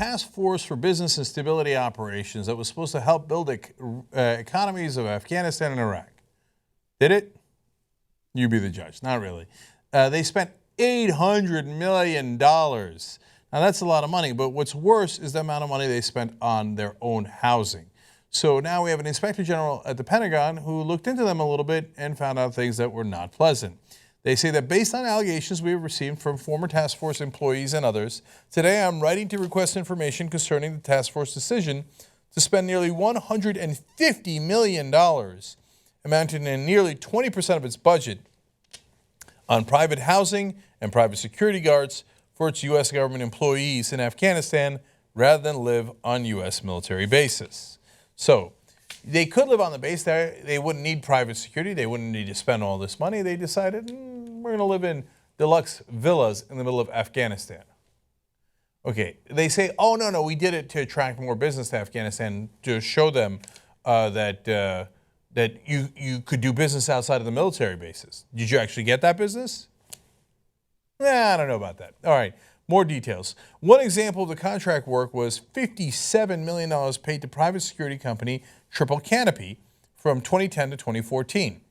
task force for business and stability operations that was supposed to help build economies of Afghanistan and Iraq. Did it? You be the judge. Not really. They spent $800 million. Now, that's a lot of money, but what's worse is the amount of money they spent on their own housing. So now we have an inspector general at the Pentagon who looked into them a little bit and found out things that were not pleasant. They say that based on allegations we have received from former task force employees and others, today I'm writing to request information concerning the task force decision to spend nearly $150 million, amounting to nearly 20% of its budget, on private housing and private security guards for its U.S. government employees in Afghanistan rather than live on U.S. military bases. So they could live on the base there. They wouldn't need private security. They wouldn't need to spend all this money. They decided, we're going to live in deluxe villas in the middle of Afghanistan. Okay, they say, oh, no, we did it to attract more business to Afghanistan, to show them that you could do business outside of the military bases. Did you actually get that business? I don't know about that. All right, more details. One example of the contract work was $57 million paid to private security company Triple Canopy from 2010 to 2014.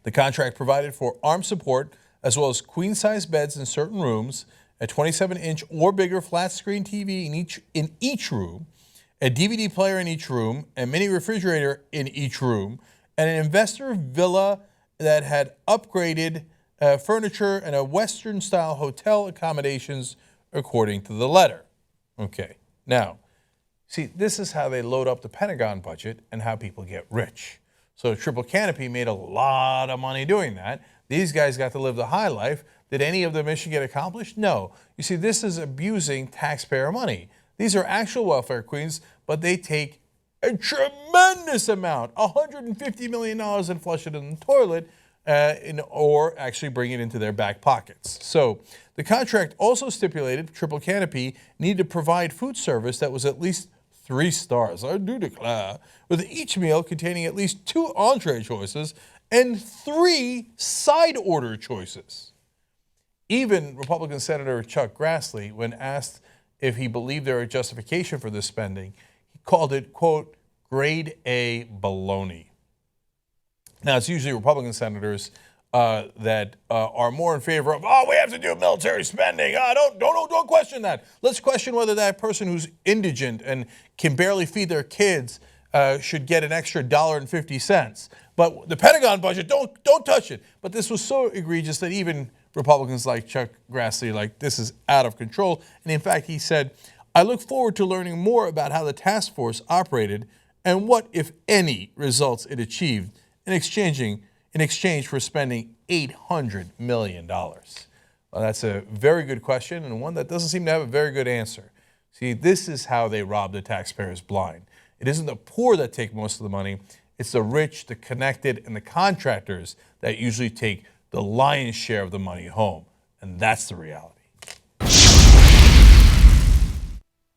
The contract provided for armed support as well as queen-size beds in certain rooms, a 27-inch or bigger flat-screen TV in each room, a DVD player in each room, a mini refrigerator in each room, and an investor villa that had upgraded furniture and a Western-style hotel accommodations, according to the letter. Okay, now, see, this is how they load up the Pentagon budget and how people get rich. So Triple Canopy made a lot of money doing that. These guys got to live the high life. Did any of the mission get accomplished? No. You see, this is abusing taxpayer money. These are actual welfare queens, but they take a tremendous amount, $150 million, and flush it in the toilet, or actually bring it into their back pockets. So the contract also stipulated Triple Canopy needed to provide food service that was at least 3 stars, I do declare, with each meal containing at least 2 entree choices and 3 side order choices. Even Republican Senator Chuck Grassley, when asked if he believed there was justification for this spending, he called it, quote, grade A baloney. Now, it's usually Republican senators that are more in favor of, we have to do military spending. Don't question that. Let's question whether that person who's indigent and can barely feed their kids should get an extra $1.50. But the Pentagon budget, don't touch it. But this was so egregious that even Republicans like Chuck Grassley, this is out of control. And in fact, he said, I look forward to learning more about how the task force operated and what, if any, results it achieved in exchange for spending $800 million. Well, that's a very good question and one that doesn't seem to have a very good answer. See, this is how they rob the taxpayers blind. It isn't the poor that take most of the money. It's the rich, the connected, and the contractors that usually take the lion's share of the money home. And that's the reality.